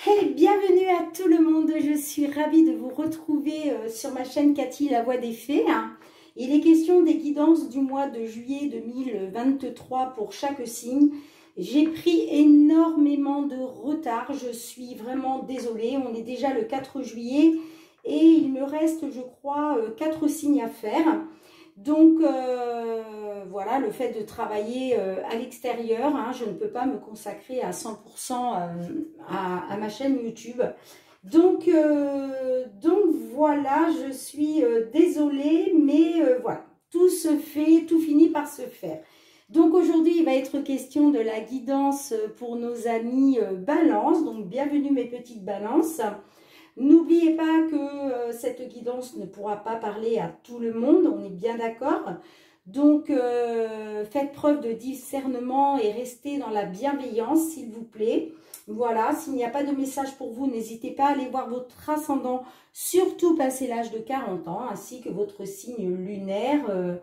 Hey, bienvenue à tout le monde, je suis ravie de vous retrouver sur ma chaîne Cathy, la voix des fées. Il est question des guidances du mois de juillet 2023 pour chaque signe. J'ai pris énormément de retard, je suis vraiment désolée, on est déjà le 4 juillet et il me reste je crois 4 signes à faire. Donc voilà, le fait de travailler à l'extérieur, je ne peux pas me consacrer à 100% à ma chaîne YouTube. Donc voilà, je suis désolée, mais voilà, tout se fait, tout finit par se faire. Donc aujourd'hui, il va être question de la guidance pour nos amis Balance. Donc bienvenue mes petites Balances. N'oubliez pas que cette guidance ne pourra pas parler à tout le monde, on est bien d'accord. Donc, faites preuve de discernement et restez dans la bienveillance, s'il vous plaît. Voilà, s'il n'y a pas de message pour vous, n'hésitez pas à aller voir votre ascendant, surtout passé l'âge de 40 ans, ainsi que votre signe lunaire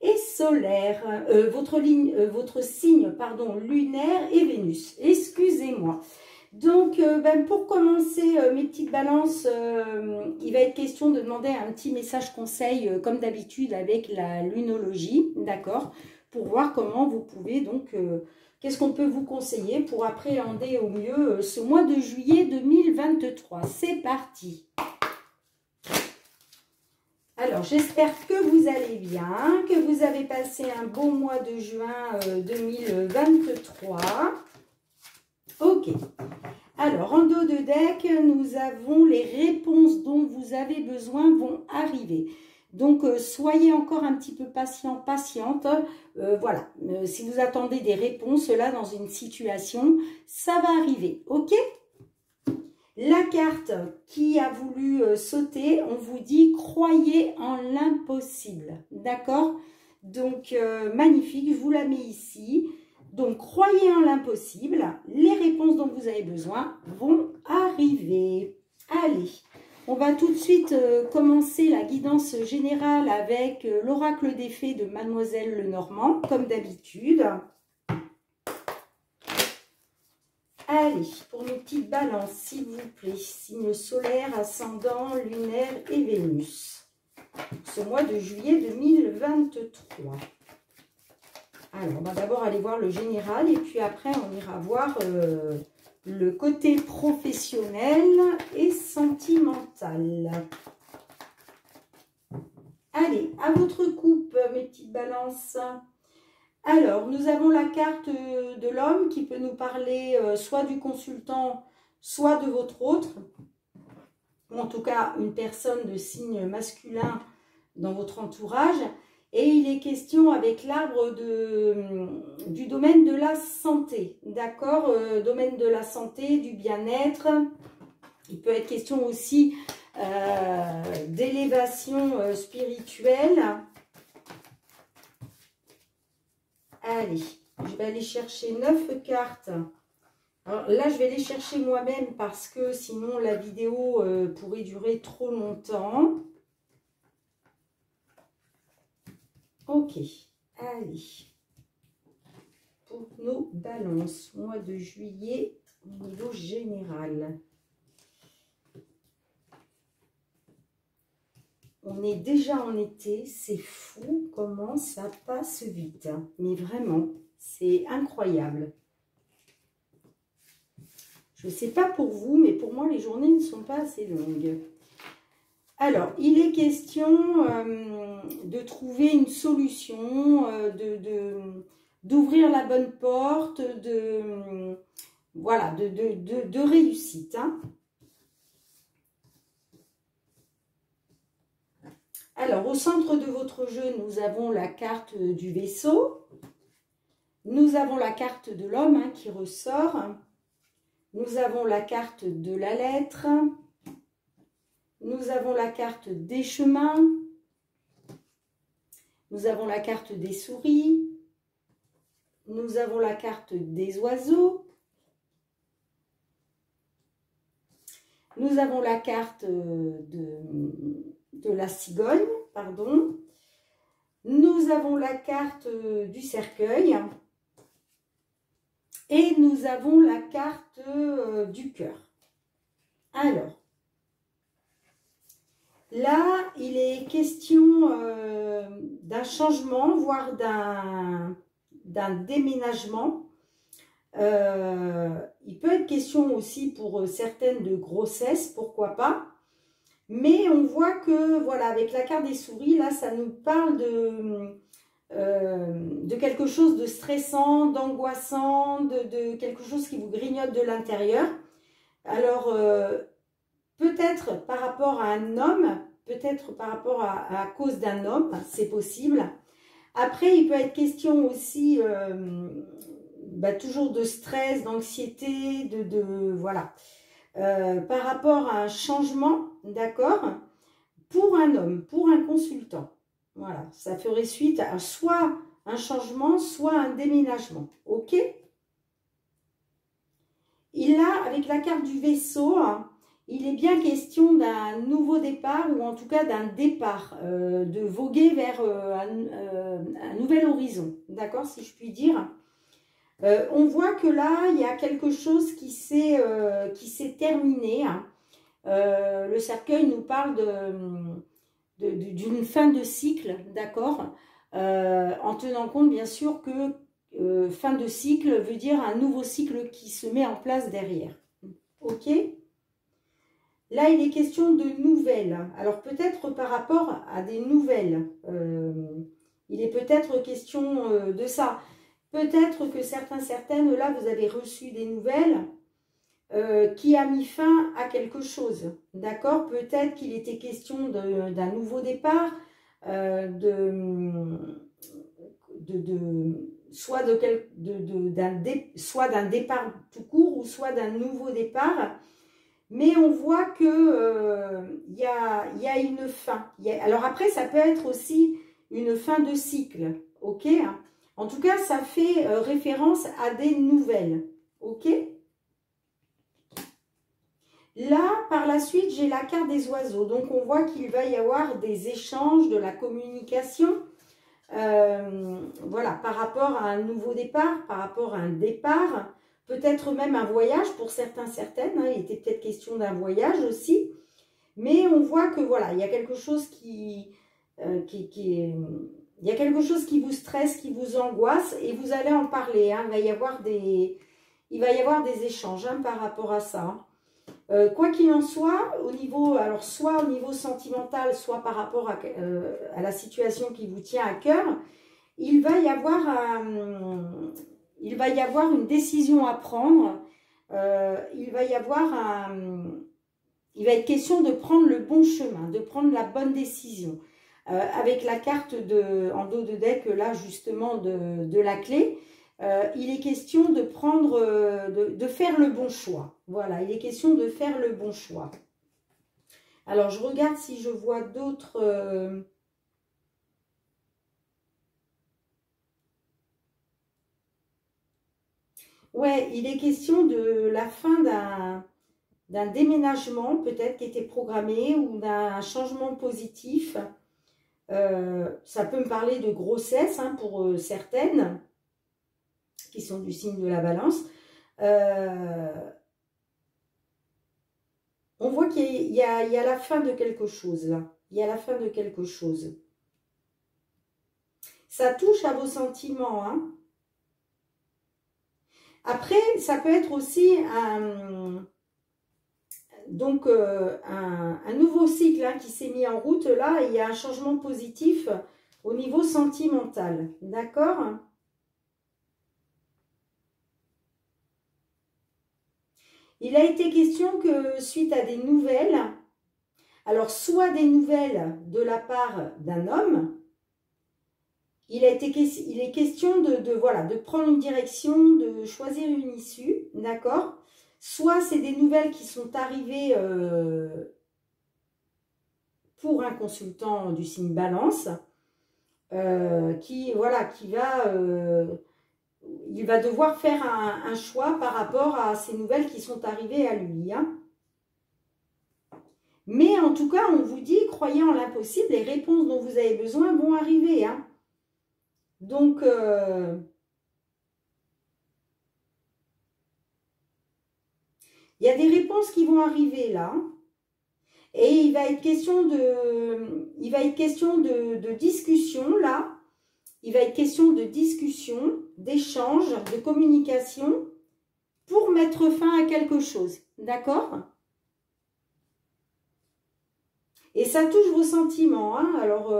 et solaire. Votre signe, pardon, lunaire et Vénus. Excusez-moi. Donc, pour commencer, mes petites balances, il va être question de demander un petit message conseil, comme d'habitude, avec la lunologie, d'accord, pour voir comment vous pouvez, donc, qu'est-ce qu'on peut vous conseiller pour appréhender au mieux ce mois de juillet 2023. C'est parti. Alors, j'espère que vous allez bien, que vous avez passé un beau mois de juin 2023. Ok. Alors, en dos de deck, nous avons les réponses dont vous avez besoin vont arriver. Donc, soyez encore un petit peu patient, patiente. Voilà, si vous attendez des réponses là dans une situation, ça va arriver, ok? La carte qui a voulu sauter, on vous dit « Croyez en l'impossible ». D'accord? Donc, magnifique, je vous la mets ici. Donc, croyez en l'impossible. Les réponses dont vous avez besoin vont arriver. Allez, on va tout de suite commencer la guidance générale avec l'oracle des fées de Mademoiselle Lenormand, comme d'habitude. Allez, pour mes petites balances, s'il vous plaît, signe solaire, ascendant, lunaire et Vénus. Ce mois de juillet 2023. Alors, on va d'abord aller voir le général et puis après, on ira voir le côté professionnel et sentimental. Allez, à votre coupe, mes petites balances. Alors, nous avons la carte de l'homme qui peut nous parler soit du consultant, soit de votre autre. Ou en tout cas, une personne de signe masculin dans votre entourage. Et il est question avec l'arbre du domaine de la santé, d'accord? Domaine de la santé, du bien-être. Il peut être question aussi d'élévation spirituelle. Allez, je vais aller chercher 9 cartes. Alors là, je vais les chercher moi-même parce que sinon la vidéo pourrait durer trop longtemps. Ok, allez, pour nos balances, mois de juillet au niveau général. On est déjà en été, c'est fou comment ça passe vite, mais vraiment, c'est incroyable. Je ne sais pas pour vous, mais pour moi, les journées ne sont pas assez longues. Alors, il est question de trouver une solution, d'ouvrir la bonne porte, voilà, de réussite. Alors, au centre de votre jeu, nous avons la carte du vaisseau. Nous avons la carte de l'homme qui ressort. Nous avons la carte de la lettre. Nous avons la carte des chemins, nous avons la carte des souris, nous avons la carte des oiseaux, nous avons la carte de la cigogne, pardon, nous avons la carte du cercueil et nous avons la carte du cœur. Alors, là, il est question d'un changement, voire d'un déménagement. Il peut être question aussi pour certaines de grossesse, pourquoi pas. Mais on voit que, voilà, avec la carte des souris, là, ça nous parle de quelque chose de stressant, d'angoissant, de quelque chose qui vous grignote de l'intérieur. Alors, peut-être par rapport à un homme, peut-être par rapport à cause d'un homme, c'est possible. Après, il peut être question aussi toujours de stress, d'anxiété, voilà. Par rapport à un changement, d'accord, pour un homme, pour un consultant. Voilà, ça ferait suite à soit un changement, soit un déménagement. Ok? Et là, avec la carte du vaisseau, il est bien question d'un nouveau départ, ou en tout cas d'un départ, de voguer vers un nouvel horizon. D'accord, si je puis dire. On voit que là, il y a quelque chose qui s'est terminé. Le cercueil nous parle d'une fin de cycle, d'accord, en tenant compte bien sûr que fin de cycle veut dire un nouveau cycle qui se met en place derrière. Ok? Là, il est question de nouvelles. Alors peut-être par rapport à des nouvelles, il est peut-être question de ça. Peut-être que certaines, là, vous avez reçu des nouvelles qui a mis fin à quelque chose. D'accord? Peut-être qu'il était question d'un nouveau départ, soit d'un départ tout court ou soit d'un nouveau départ. Mais on voit que y a une fin. Alors après, ça peut être aussi une fin de cycle. Ok? En tout cas, ça fait référence à des nouvelles. Ok? Là, par la suite, j'ai la carte des oiseaux. Donc, on voit qu'il va y avoir des échanges, de la communication. Voilà, par rapport à un nouveau départ, par rapport à un départ. Peut-être même un voyage pour certaines. Hein, il était peut-être question d'un voyage aussi. Mais on voit que, voilà, il y a quelque chose il y a quelque chose qui vous stresse, qui vous angoisse, et vous allez en parler. Hein. Il va y avoir des échanges hein, par rapport à ça. Quoi qu'il en soit, alors soit au niveau sentimental, soit par rapport à la situation qui vous tient à cœur, il va y avoir une décision à prendre. Il va être question de prendre le bon chemin, de prendre la bonne décision. Avec la carte en dos de deck, là, justement, de la clé, il est question de faire le bon choix. Voilà, il est question de faire le bon choix. Alors, je regarde si je vois d'autres... Ouais, il est question de la fin d'un déménagement, peut-être qui était programmé, ou d'un changement positif. Ça peut me parler de grossesse hein, pour certaines qui sont du signe de la Balance. On voit qu'il y a la fin de quelque chose là. Il y a la fin de quelque chose. Ça touche à vos sentiments. Hein. Après, ça peut être aussi un nouveau cycle hein, qui s'est mis en route. Là, il y a un changement positif au niveau sentimental. D'accord ? Il a été question que suite à des nouvelles, alors soit des nouvelles de la part d'un homme, il est question de prendre une direction, de choisir une issue, d'accord? Soit c'est des nouvelles qui sont arrivées pour un consultant du signe Balance, il va devoir faire un choix par rapport à ces nouvelles qui sont arrivées à lui. Hein. Mais en tout cas, on vous dit, croyez en l'impossible, les réponses dont vous avez besoin vont arriver. Hein. Donc, Il y a des réponses qui vont arriver là. Et il va être question de discussion là. Il va être question de discussion, d'échange, de communication pour mettre fin à quelque chose. D'accord? Et ça touche vos sentiments. Hein. Alors,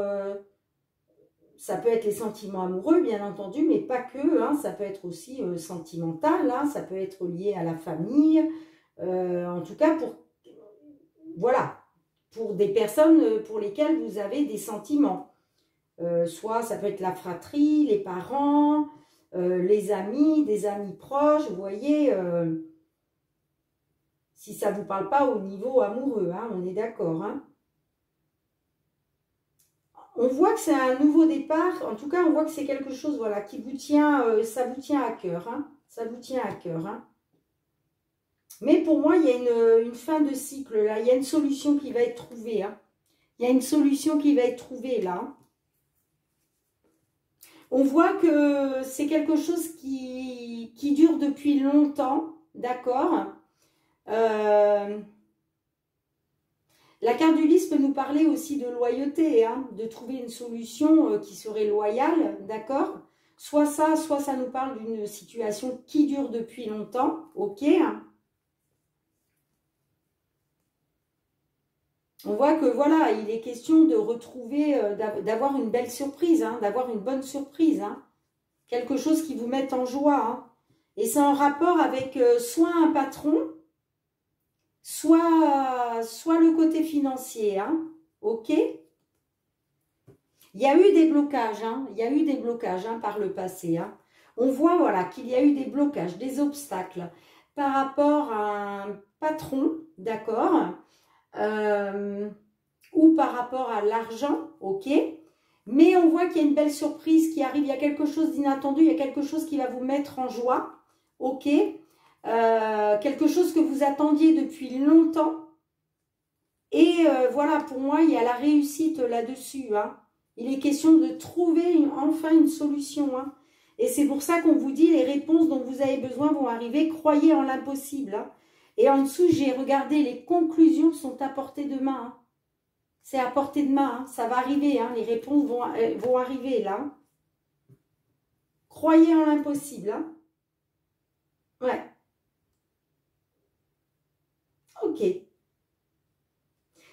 ça peut être les sentiments amoureux, bien entendu, mais pas que. Hein. Ça peut être aussi sentimental. Hein. Ça peut être lié à la famille. En tout cas, voilà, pour des personnes pour lesquelles vous avez des sentiments. Soit ça peut être la fratrie, les parents, les amis, des amis proches. Vous voyez, si ça ne vous parle pas au niveau amoureux, hein, on est d'accord. Hein. On voit que c'est un nouveau départ. En tout cas, on voit que c'est quelque chose, voilà, qui vous tient, ça vous tient à cœur. Hein, ça vous tient à cœur. Hein. Mais pour moi, il y a une fin de cycle là. Il y a une solution qui va être trouvée. Hein. Il y a une solution qui va être trouvée là. On voit que c'est quelque chose qui dure depuis longtemps. D'accord. La carte du lys peut nous parler aussi de loyauté, hein, de trouver une solution qui serait loyale, d'accord? Soit ça nous parle d'une situation qui dure depuis longtemps, ok? On voit que voilà, il est question de retrouver, d'avoir une belle surprise, hein, d'avoir une bonne surprise, hein, quelque chose qui vous mette en joie. Hein. Et c'est en rapport avec soit un patron, soit le côté financier, hein, ok? Il y a eu des blocages, hein, il y a eu des blocages hein, par le passé. Hein. On voit voilà, qu'il y a eu des blocages, des obstacles par rapport à un patron, d'accord? Ou par rapport à l'argent, ok? Mais on voit qu'il y a une belle surprise qui arrive, il y a quelque chose d'inattendu, il y a quelque chose qui va vous mettre en joie, ok? Quelque chose que vous attendiez depuis longtemps. Et voilà, pour moi, il y a la réussite là-dessus. Hein. Il est question de trouver enfin une solution. Hein. Et c'est pour ça qu'on vous dit, les réponses dont vous avez besoin vont arriver. Croyez en l'impossible. Hein. Et en dessous, j'ai regardé, les conclusions sont à portée de main. Hein. C'est à portée de main. Hein. Ça va arriver. Hein. Les réponses vont arriver là. Croyez en l'impossible. Hein. Ouais. Ok.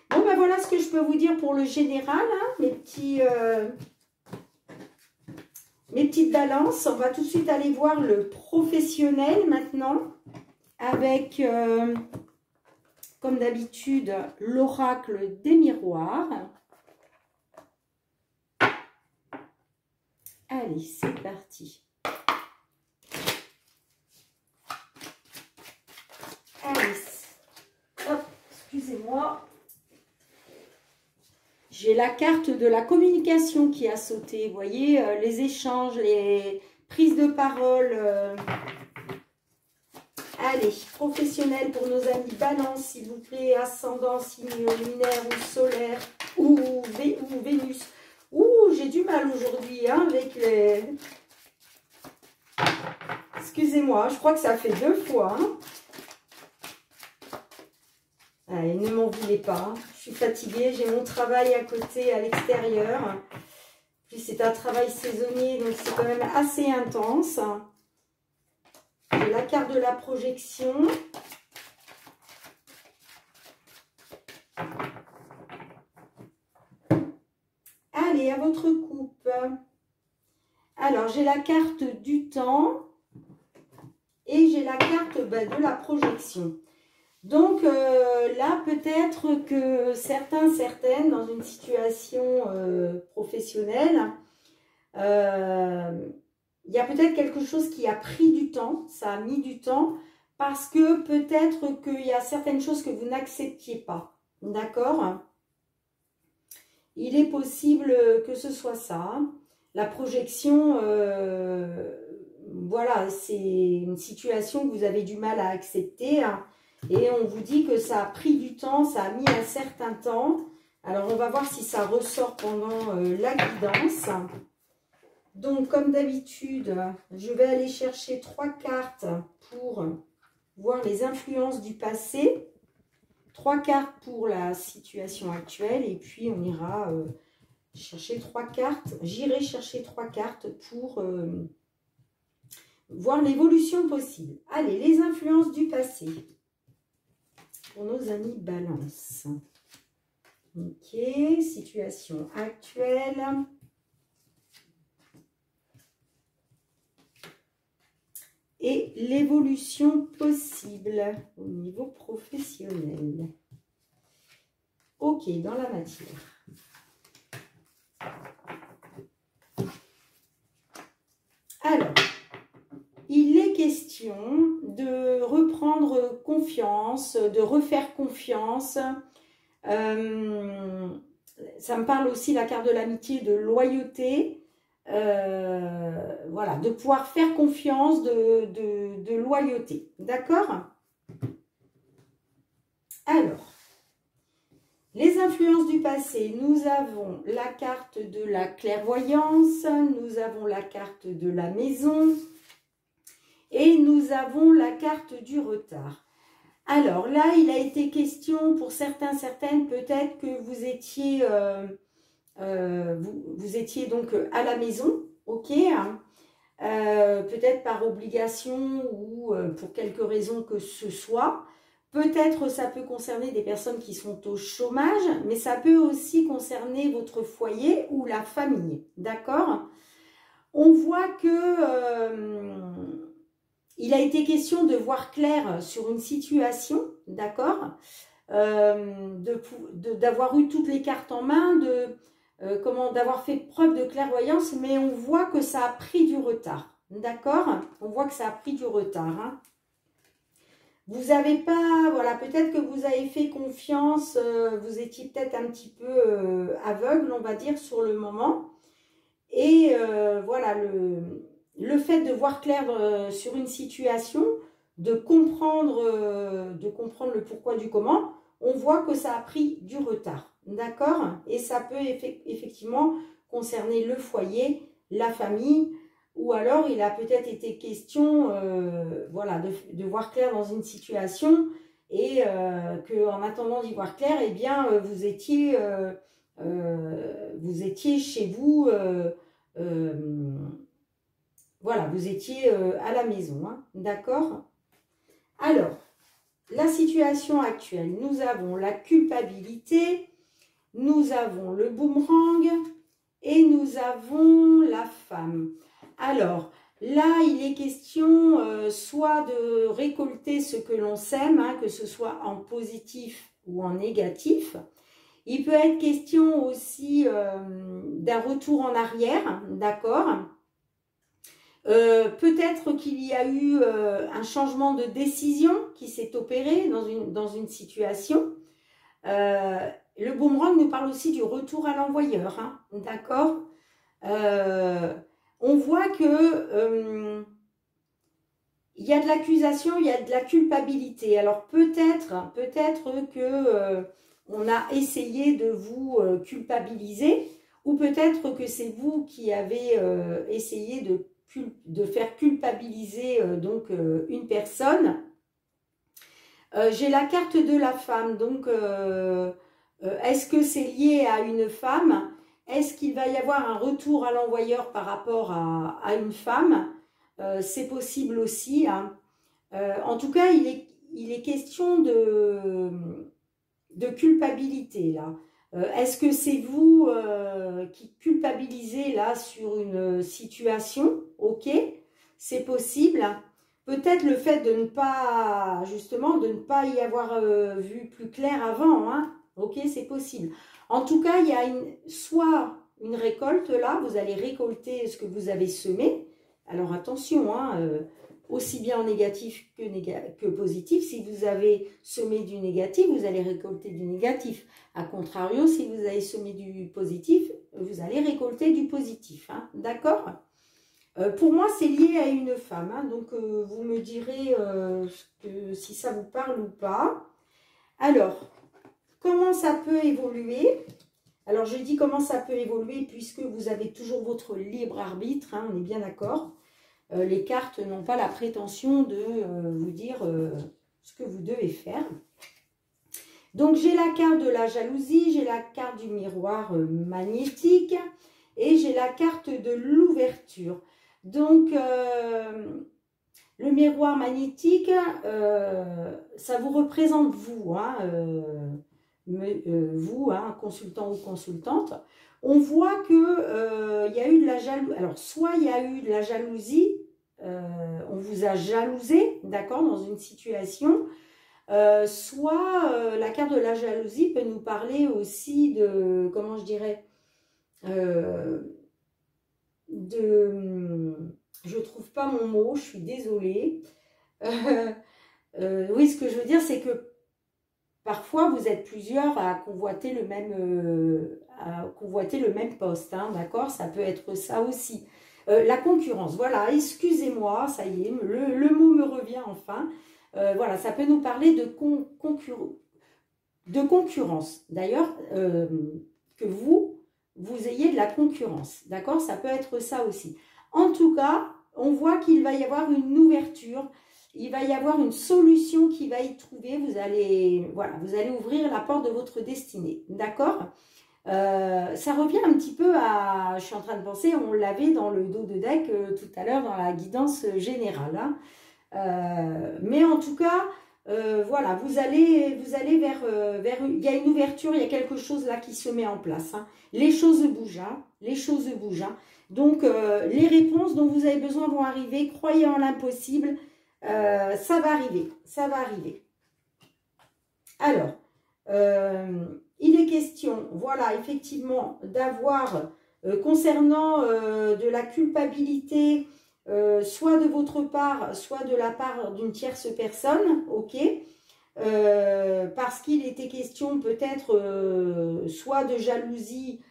Bon, ben voilà ce que je peux vous dire pour le général, hein, mes petites balances. On va tout de suite aller voir le professionnel maintenant, avec, comme d'habitude, l'oracle des miroirs. Allez, c'est parti. Allez, hop, excusez-moi. J'ai la carte de la communication qui a sauté. Vous voyez, les échanges, les prises de parole. Allez, professionnel pour nos amis Balance, s'il vous plaît. Ascendant, signe lunaire ou solaire ou Vénus. Ouh, j'ai du mal aujourd'hui hein, avec les... Excusez-moi, je crois que ça fait 2 fois. Hein. Allez, ne m'en voulez pas. Je suis fatiguée, j'ai mon travail à côté, à l'extérieur. Puis c'est un travail saisonnier, donc c'est quand même assez intense. J'ai la carte de la projection. Allez, à votre coupe. Alors, j'ai la carte du temps et j'ai la carte de la projection. Donc là, peut-être que certaines, dans une situation professionnelle, il y a peut-être quelque chose qui a pris du temps, ça a mis du temps, parce que peut-être qu'il y a certaines choses que vous n'acceptiez pas, d'accord? Il est possible que ce soit ça. La projection, voilà, c'est une situation que vous avez du mal à accepter, hein. Et on vous dit que ça a pris du temps, ça a mis un certain temps. Alors, on va voir si ça ressort pendant la guidance. Donc, comme d'habitude, je vais aller chercher 3 cartes pour voir les influences du passé. 3 cartes pour la situation actuelle et puis on ira chercher 3 cartes. J'irai chercher 3 cartes pour voir l'évolution possible. Allez, les influences du passé pour nos amis Balance. Ok, situation actuelle. Et l'évolution possible au niveau professionnel. Ok, dans la matière. Alors, il est question de reprendre confiance, de refaire confiance. Ça me parle aussi, la carte de l'amitié, de loyauté. Voilà, de pouvoir faire confiance, de loyauté. D'accord? Alors, les influences du passé, nous avons la carte de la clairvoyance, nous avons la carte de la maison et nous avons la carte du retard. Alors là, il a été question pour certains, certaines, peut-être que vous étiez... vous étiez donc à la maison, ok, peut-être par obligation ou pour quelque raison que ce soit. Peut-être ça peut concerner des personnes qui sont au chômage, mais ça peut aussi concerner votre foyer ou la famille, d'accord? On voit que il a été question de voir clair sur une situation, d'accord? D'avoir eu toutes les cartes en main, d'avoir fait preuve de clairvoyance, mais on voit que ça a pris du retard, d'accord? On voit que ça a pris du retard, hein. Vous n'avez pas, voilà, peut-être que vous avez fait confiance, vous étiez peut-être un petit peu aveugle, on va dire, sur le moment. Et voilà, le fait de voir clair sur une situation, de comprendre le pourquoi du comment, on voit que ça a pris du retard, d'accord? Et ça peut effectivement concerner le foyer, la famille, ou alors il a peut-être été question voilà, de voir clair dans une situation et qu'en attendant d'y voir clair, eh bien, vous étiez chez vous, voilà, vous étiez à la maison, hein, d'accord? Alors, la situation actuelle, nous avons la culpabilité, nous avons le boomerang et nous avons la femme. Alors, là, il est question soit de récolter ce que l'on sème, hein, que ce soit en positif ou en négatif. Il peut être question aussi d'un retour en arrière, d'accord? Peut-être qu'il y a eu un changement de décision qui s'est opéré dans une situation. Le boomerang nous parle aussi du retour à l'envoyeur, hein, d'accord? On voit que il y a de l'accusation, il y a de la culpabilité. Alors peut-être que on a essayé de vous culpabiliser, ou peut-être que c'est vous qui avez essayé de faire culpabiliser donc une personne. J'ai la carte de la femme, donc est-ce que c'est lié à une femme? Est-ce qu'il va y avoir un retour à l'envoyeur par rapport à une femme? C'est possible aussi, hein. En tout cas, il est question de culpabilité là. Est-ce que c'est vous qui culpabilisez là sur une situation? Ok, c'est possible. Peut-être le fait de ne pas, justement, de ne pas y avoir vu plus clair avant, hein. Ok, c'est possible. En tout cas, il y a soit une récolte là, vous allez récolter ce que vous avez semé. Alors attention, hein, aussi bien en négatif que positif. Si vous avez semé du négatif, vous allez récolter du négatif. A contrario, si vous avez semé du positif, vous allez récolter du positif, hein. D'accord? Pour moi, c'est lié à une femme, hein, donc vous me direz si ça vous parle ou pas. Alors, comment ça peut évoluer? Alors, je dis comment ça peut évoluer puisque vous avez toujours votre libre arbitre, hein, on est bien d'accord. Les cartes n'ont pas la prétention de vous dire ce que vous devez faire. Donc, j'ai la carte de la jalousie, j'ai la carte du miroir magnétique et j'ai la carte de l'ouverture. Donc, le miroir magnétique, ça vous représente vous, hein, vous, hein, consultant ou consultante. On voit que y a eu de la jalousie. Alors, soit il y a eu de la jalousie, on vous a jalousé, d'accord, dans une situation. Soit la carte de la jalousie peut nous parler aussi de, comment je dirais, je trouve pas mon mot, je suis désolée. Oui, ce que je veux dire, c'est que parfois vous êtes plusieurs à convoiter le même poste, hein, d'accord? Ça peut être ça aussi. La concurrence, voilà, excusez-moi, ça y est, le mot me revient enfin. Voilà, ça peut nous parler de concurrence. D'ailleurs, que vous ayez de la concurrence. D'accord? Ça peut être ça aussi. En tout cas, on voit qu'il va y avoir une ouverture. Il va y avoir une solution qui va y trouver. Vous allez, voilà, vous allez ouvrir la porte de votre destinée. D'accord? Ça revient un petit peu à, je suis en train de penser, on l'avait dans le dos de deck tout à l'heure dans la guidance générale, hein. Mais en tout cas, voilà, vous allez vers, il y a une ouverture, il y a quelque chose là qui se met en place, hein. Les choses bougent, hein, les choses bougent, hein. Donc, les réponses dont vous avez besoin vont arriver, croyez en l'impossible, ça va arriver, ça va arriver. Alors, il est question, voilà, effectivement, d'avoir, concernant de la culpabilité, soit de votre part, soit de la part d'une tierce personne, ok, parce qu'il était question peut-être soit de jalousie,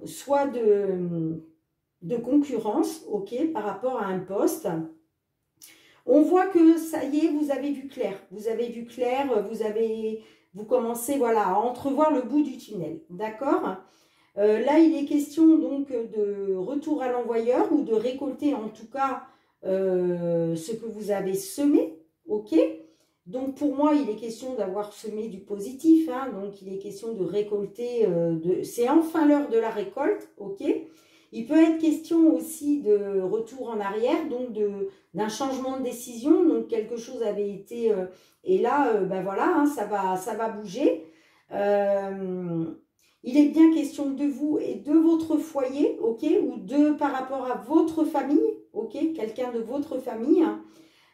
soit de concurrence, ok, par rapport à un poste. On voit que ça y est, vous avez vu clair, vous commencez, voilà, à entrevoir le bout du tunnel, d'accord? Là, il est question donc de retour à l'envoyeur ou de récolter en tout cas ce que vous avez semé, ok? Donc pour moi, il est question d'avoir semé du positif, hein, donc il est question de récolter, c'est enfin l'heure de la récolte, ok? Il peut être question aussi de retour en arrière, donc d'un changement de décision, donc quelque chose avait été, et là, ben voilà, hein, ça va bouger. Il est bien question de vous et de votre foyer, ok, ou par rapport à votre famille, ok, quelqu'un de votre famille.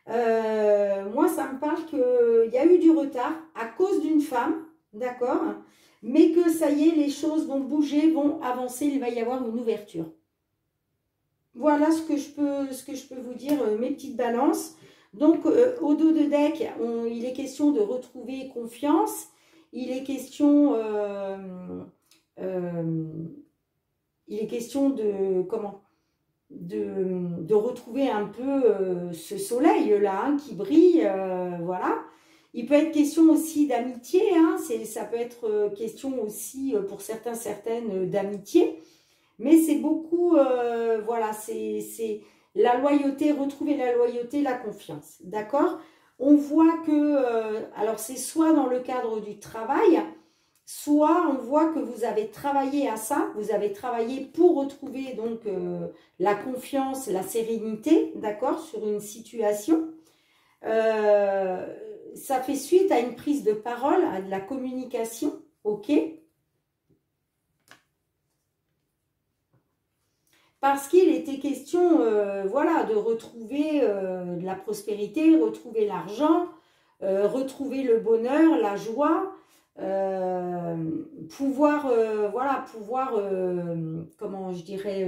Moi, ça me parle qu'il y a eu du retard à cause d'une femme, d'accord, mais que ça y est, les choses vont bouger, vont avancer, il va y avoir une ouverture. Voilà ce que je peux vous dire, mes petites balances. Donc, au dos de deck, il est question de retrouver confiance. Il est question de comment de retrouver un peu ce soleil là, hein, qui brille, voilà. Il peut être question aussi d'amitié, hein, ça peut être question aussi pour certaines d'amitié, mais c'est beaucoup, voilà, c'est la loyauté, retrouver la loyauté, la confiance, d'accord? On voit que, alors c'est soit dans le cadre du travail, soit on voit que vous avez travaillé à ça, vous avez travaillé pour retrouver donc la confiance, la sérénité, d'accord, sur une situation. Ça fait suite à une prise de parole, à de la communication, ok? Parce qu'il était question, voilà, de retrouver de la prospérité, retrouver l'argent, retrouver le bonheur, la joie, pouvoir, voilà, comment je dirais,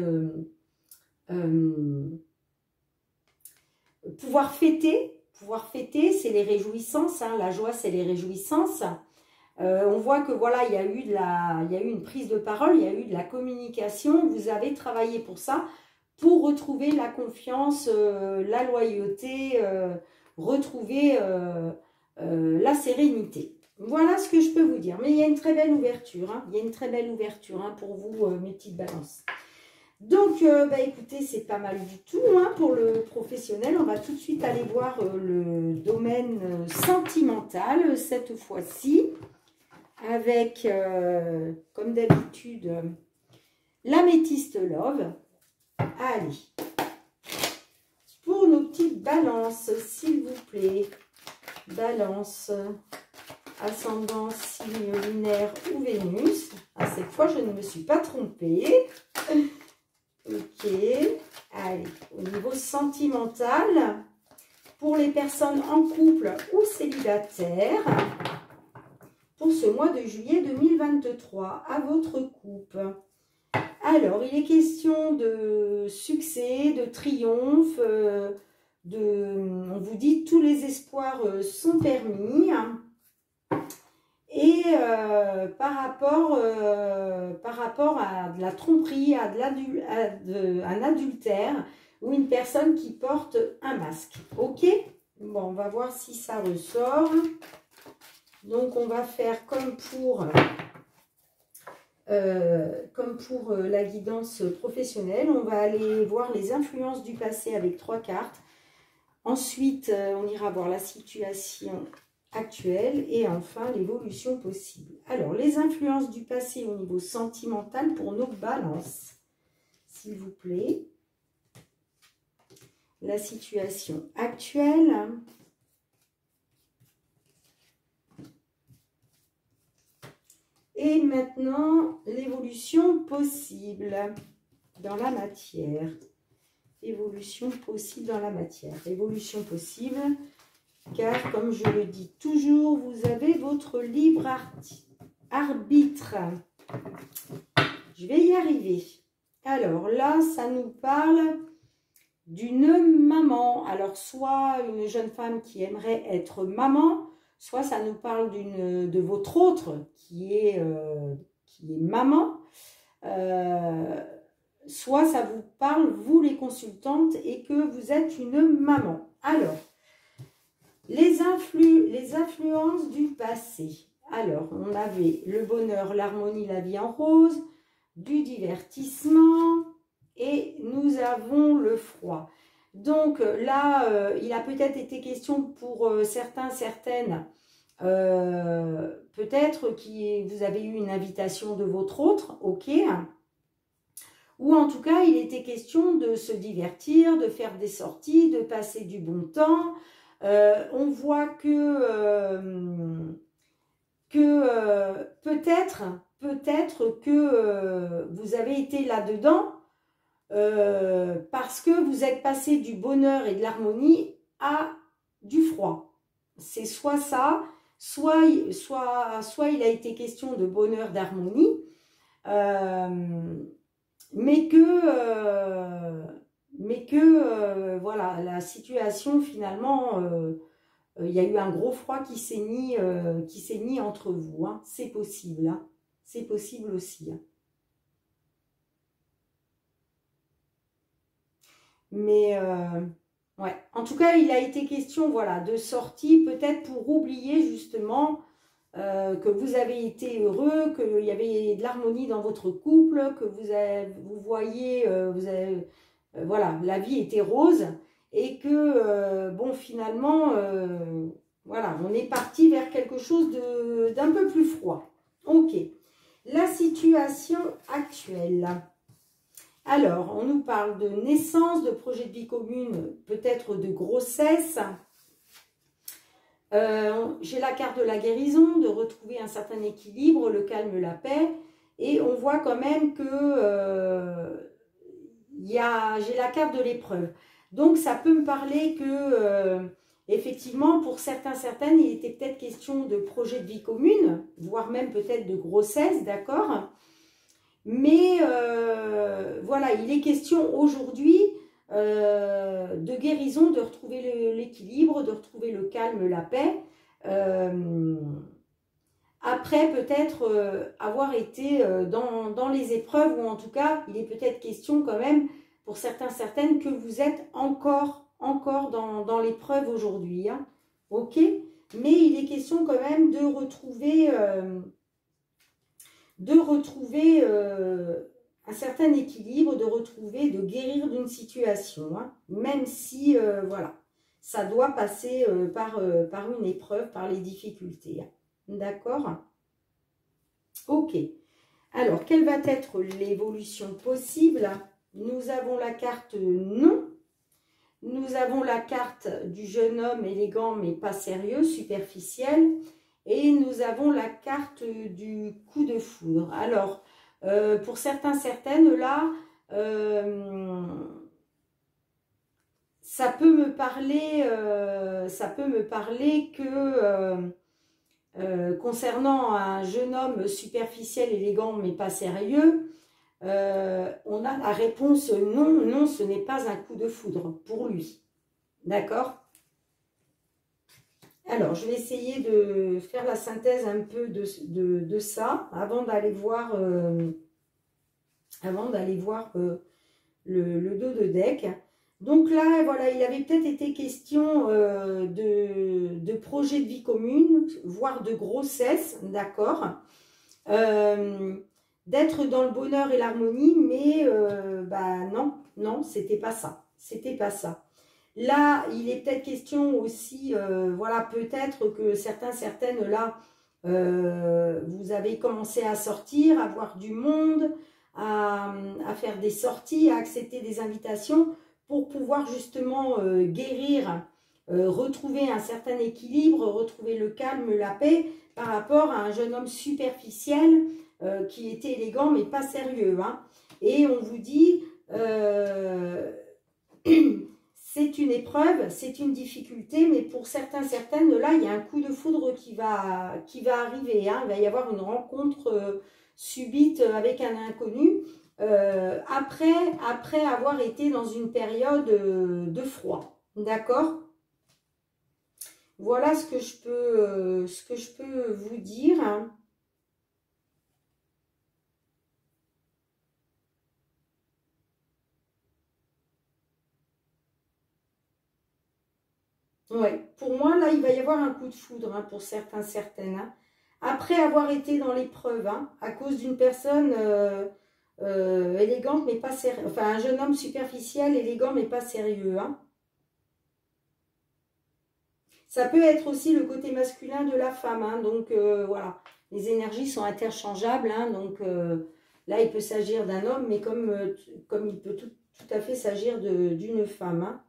pouvoir fêter, c'est les réjouissances, hein, la joie, c'est les réjouissances. On voit que voilà, il y a eu une prise de parole, il y a eu de la communication, vous avez travaillé pour ça, pour retrouver la confiance, la loyauté, retrouver la sérénité. Voilà ce que je peux vous dire. Mais il y a une très belle ouverture, hein, il y a une très belle ouverture, hein, pour vous, mes petites balances. Donc, écoutez, c'est pas mal du tout hein, pour le professionnel. On va tout de suite aller voir le domaine sentimental cette fois-ci. Avec, comme d'habitude, l'améthyste love. Allez. Pour nos petites balances, s'il vous plaît. Balance, ascendant, signe lunaire ou Vénus. Ah, cette fois, je ne me suis pas trompée. Ok, allez, au niveau sentimental, pour les personnes en couple ou célibataires, pour ce mois de juillet 2023, à votre couple. Alors, il est question de succès, de triomphe, on vous dit tous les espoirs sont permis. Et par rapport à de la tromperie, à un adultère ou une personne qui porte un masque. Ok? Bon, on va voir si ça ressort. Donc, on va faire comme pour la guidance professionnelle. On va aller voir les influences du passé avec 3 cartes. Ensuite, on ira voir la situation actuelle et enfin l'évolution possible. Alors, les influences du passé au niveau sentimental pour nos balances, s'il vous plaît. La situation actuelle. Et maintenant, l'évolution possible dans la matière. Évolution possible dans la matière. Évolution possible. Car, comme je le dis toujours, vous avez votre libre arbitre. Je vais y arriver. Alors là, ça nous parle d'une maman. Alors, soit une jeune femme qui aimerait être maman, soit ça nous parle de votre autre qui est maman. Soit ça vous parle, vous les consultantes, et que vous êtes une maman. Alors, les influences du passé. Alors, on avait le bonheur, l'harmonie, la vie en rose, du divertissement et nous avons le froid. Donc là, il a peut-être été question pour certains, certaines, peut-être que vous avez eu une invitation de votre autre, ok. Ou en tout cas, il était question de se divertir, de faire des sorties, de passer du bon temps. On voit que peut-être que vous avez été là-dedans parce que vous êtes passé du bonheur et de l'harmonie à du froid. C'est soit ça, soit il a été question de bonheur, d'harmonie, mais que voilà, la situation finalement, il y a eu un gros froid qui s'est mis entre vous. Hein. C'est possible. Hein. C'est possible aussi. Hein. Mais ouais, en tout cas, il a été question, voilà, de sortie, peut-être pour oublier justement que vous avez été heureux, qu'il y avait de l'harmonie dans votre couple, que vous voyez, voilà, la vie était rose et que, bon, finalement, voilà, on est parti vers quelque chose d'un peu plus froid. Ok, la situation actuelle. Alors, on nous parle de naissance, de projet de vie commune, peut-être de grossesse. J'ai la carte de la guérison, de retrouver un certain équilibre, le calme, la paix. Et on voit quand même que j'ai la carte de l'épreuve. Donc, ça peut me parler que, effectivement, pour certains, certaines, il était peut-être question de projet de vie commune, voire même peut-être de grossesse, d'accord ? Mais voilà, il est question aujourd'hui de guérison, de retrouver l'équilibre, de retrouver le calme, la paix. Après peut-être avoir été dans les épreuves, ou en tout cas, il est peut-être question quand même, pour certains, certaines, que vous êtes encore dans l'épreuve aujourd'hui. Hein. Ok ? Mais il est question quand même de retrouver un certain équilibre, de retrouver, de guérir d'une situation, hein, même si, voilà, ça doit passer par une épreuve, par les difficultés. Hein. D'accord? Ok. Alors, quelle va être l'évolution possible? Nous avons la carte non. Nous avons la carte du jeune homme élégant mais pas sérieux, superficiel. Et nous avons la carte du coup de foudre. Alors, pour certains, certaines, là, ça peut me parler que concernant un jeune homme superficiel, élégant mais pas sérieux, on a la réponse non, non, ce n'est pas un coup de foudre pour lui. D'accord? Alors, je vais essayer de faire la synthèse un peu de ça avant d'aller voir, le dos de deck. Donc là, voilà, il avait peut-être été question de projet de vie commune, voire de grossesse, d'accord, d'être dans le bonheur et l'harmonie, mais bah non, non, c'était pas ça, c'était pas ça. Là, il est peut-être question aussi, voilà, peut-être que certaines, là, vous avez commencé à sortir, à voir du monde, à faire des sorties, à accepter des invitations pour pouvoir justement guérir, retrouver un certain équilibre, retrouver le calme, la paix par rapport à un jeune homme superficiel qui était élégant mais pas sérieux. Hein. Et on vous dit... c'est une épreuve, c'est une difficulté, mais pour certaines, là, il y a un coup de foudre qui va arriver. Hein. Il va y avoir une rencontre subite avec un inconnu après avoir été dans une période de froid. D'accord? Voilà ce que je peux vous dire. Hein. Ouais, pour moi, là, il va y avoir un coup de foudre hein, pour certaines. Hein. Après avoir été dans l'épreuve, hein, à cause d'une personne élégante, mais pas sérieux. Enfin, un jeune homme superficiel, élégant, mais pas sérieux. Hein. Ça peut être aussi le côté masculin de la femme. Hein, donc, voilà, les énergies sont interchangeables. Hein, donc, là, il peut s'agir d'un homme, mais comme il peut tout à fait s'agir d'une femme. Hein.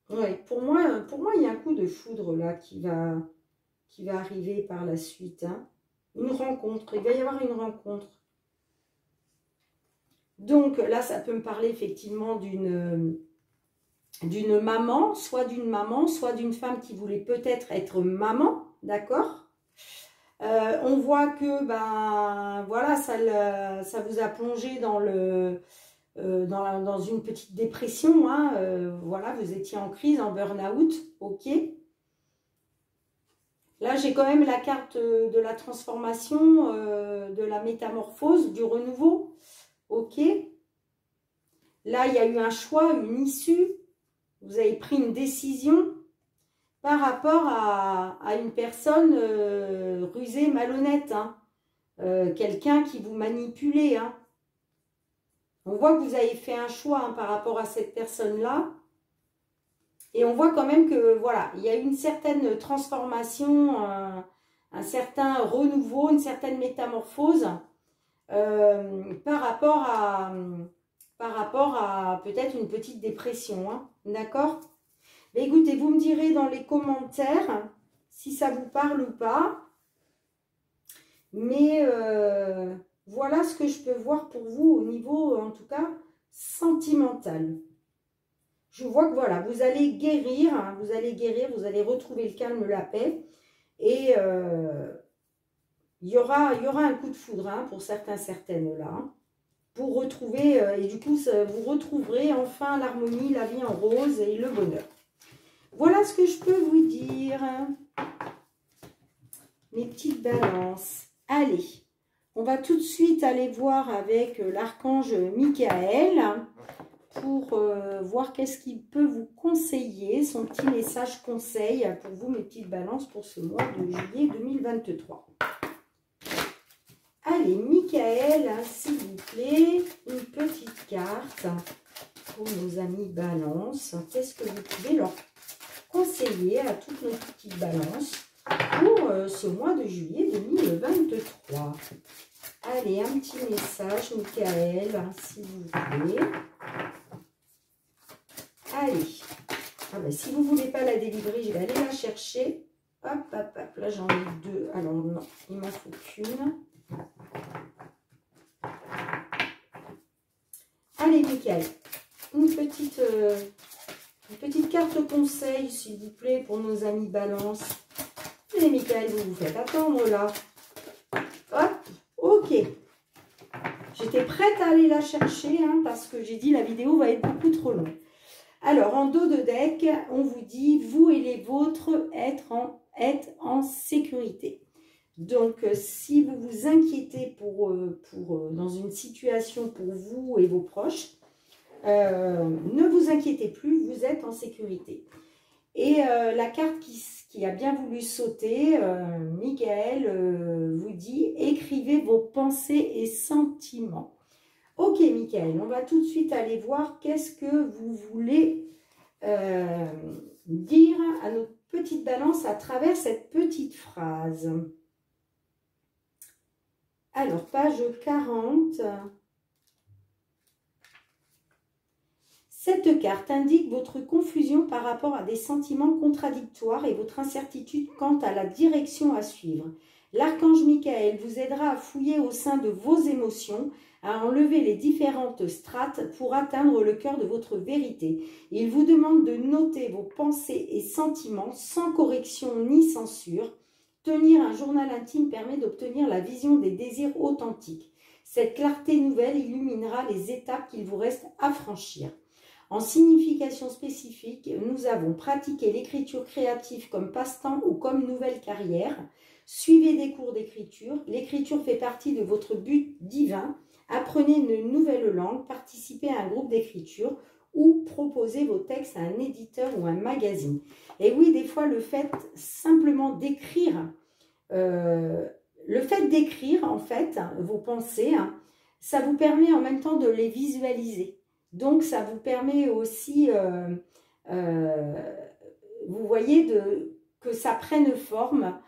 Ouais, pour moi, il y a un coup de foudre là qui va arriver par la suite. Hein. Une rencontre, il va y avoir une rencontre. Donc là, ça peut me parler effectivement d'une maman, soit d'une femme qui voulait peut-être être maman, d'accord? On voit que, ben, voilà, ça vous a plongé dans dans une petite dépression, hein, voilà, vous étiez en crise, en burn-out, ok. Là, j'ai quand même la carte de la transformation, de la métamorphose, du renouveau, ok. Là, il y a eu un choix, une issue, vous avez pris une décision par rapport à une personne rusée, malhonnête, hein, quelqu'un qui vous manipulait, hein. On voit que vous avez fait un choix hein, par rapport à cette personne-là. Et on voit quand même que, voilà, il y a une certaine transformation, un certain renouveau, une certaine métamorphose par rapport à peut-être une petite dépression. Hein, d'accord? Mais écoutez, vous me direz dans les commentaires si ça vous parle ou pas. Mais... voilà ce que je peux voir pour vous au niveau, en tout cas, sentimental. Je vois que voilà, vous allez guérir, hein, vous allez retrouver le calme, la paix. Et il y aura un coup de foudre hein, pour certaines là. Hein, pour retrouver, et du coup, vous retrouverez enfin l'harmonie, la vie en rose et le bonheur. Voilà ce que je peux vous dire. Mes petites balances. Allez. On va tout de suite aller voir avec l'archange Michael pour voir qu'est-ce qu'il peut vous conseiller, son petit message conseil pour vous, mes petites balances, pour ce mois de juillet 2023. Allez, Michael, s'il vous plaît, une petite carte pour nos amis balances. Qu'est-ce que vous pouvez leur conseiller à toutes nos petites balances pour ce mois de juillet 2023? Allez, un petit message, Michael, s'il vous plaît. Allez. Ah ben, si vous ne voulez pas la délivrer, je vais aller la chercher. Hop, hop, hop. Là, j'en ai deux. Alors, non, il m'en faut qu'une. Allez, Michael. Une petite carte conseil, s'il vous plaît, pour nos amis balance. Allez, Michael, vous vous faites attendre, là. Hop. Ok. J'étais prête à aller la chercher, hein, parce que j'ai dit la vidéo va être beaucoup trop longue. Alors, en dos de deck, on vous dit, vous et les vôtres êtes en sécurité. Donc, si vous vous inquiétez dans une situation pour vous et vos proches, ne vous inquiétez plus, vous êtes en sécurité. Et la carte qui a bien voulu sauter, Michael vous dit, écrivez vos pensées et sentiments. Ok, Michael, on va tout de suite aller voir qu'est-ce que vous voulez dire à notre petite balance à travers cette petite phrase. Alors, page 40. Cette carte indique votre confusion par rapport à des sentiments contradictoires et votre incertitude quant à la direction à suivre. L'archange Michael vous aidera à fouiller au sein de vos émotions, à enlever les différentes strates pour atteindre le cœur de votre vérité. Il vous demande de noter vos pensées et sentiments sans correction ni censure. Tenir un journal intime permet d'obtenir la vision des désirs authentiques. Cette clarté nouvelle illuminera les étapes qu'il vous reste à franchir. En signification spécifique, nous avons pratiqué l'écriture créative comme passe-temps ou comme nouvelle carrière. Suivez des cours d'écriture. L'écriture fait partie de votre but divin. Apprenez une nouvelle langue, participez à un groupe d'écriture ou proposez vos textes à un éditeur ou un magazine. Et oui, des fois, le fait simplement d'écrire, en fait, vos pensées, hein, ça vous permet en même temps de les visualiser. Donc, ça vous permet aussi, vous voyez, que ça prenne forme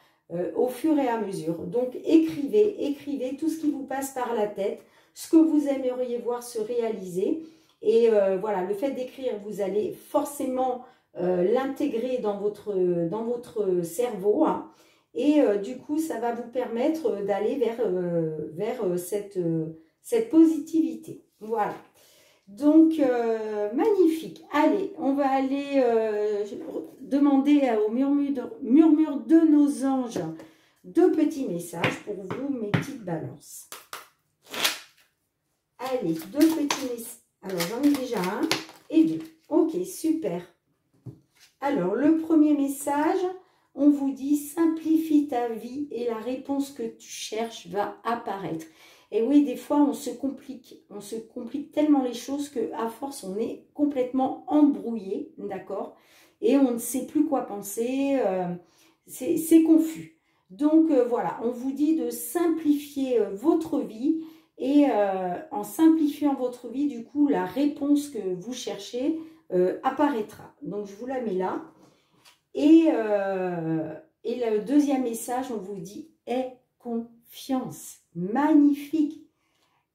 au fur et à mesure. Donc, écrivez tout ce qui vous passe par la tête, ce que vous aimeriez voir se réaliser. Et voilà, le fait d'écrire, vous allez forcément l'intégrer dans votre cerveau. Hein, et du coup, ça va vous permettre d'aller vers cette positivité. Voilà. Donc, magnifique. Allez, on va aller demander au murmure de nos anges deux petits messages pour vous, mes petites balances. Allez, deux petits messages. Alors, j'en ai déjà un et deux. Ok, super. Alors, le premier message, on vous dit « Simplifie ta vie et la réponse que tu cherches va apparaître ». Et oui, des fois, on se complique tellement les choses qu'à force, on est complètement embrouillé, d'accord? Et on ne sait plus quoi penser, c'est confus. Donc, voilà, on vous dit de simplifier votre vie et en simplifiant votre vie, du coup, la réponse que vous cherchez apparaîtra. Donc, je vous la mets là. Et le deuxième message, on vous dit « Aie confiance ». Magnifique.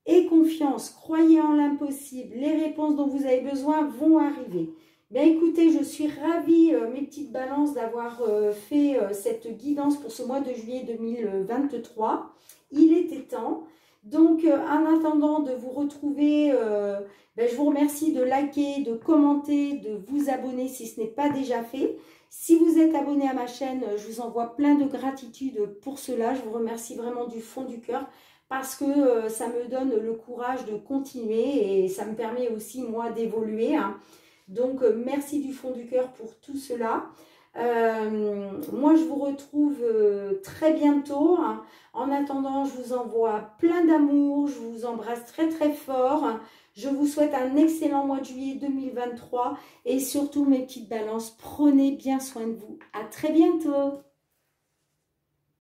Aie confiance, croyez en l'impossible. Les réponses dont vous avez besoin vont arriver. Bien écoutez, je suis ravie, mes petites balances, d'avoir fait cette guidance pour ce mois de juillet 2023. Il était temps. Donc, en attendant de vous retrouver, je vous remercie de liker, de commenter, de vous abonner si ce n'est pas déjà fait. Si vous êtes abonné à ma chaîne, je vous envoie plein de gratitude pour cela. Je vous remercie vraiment du fond du cœur parce que ça me donne le courage de continuer et ça me permet aussi, moi, d'évoluer. Hein. Donc, merci du fond du cœur pour tout cela. Moi, je vous retrouve très bientôt. Hein. En attendant, je vous envoie plein d'amour. Je vous embrasse très, très fort. Je vous souhaite un excellent mois de juillet 2023 et surtout mes petites balances, prenez bien soin de vous. À très bientôt.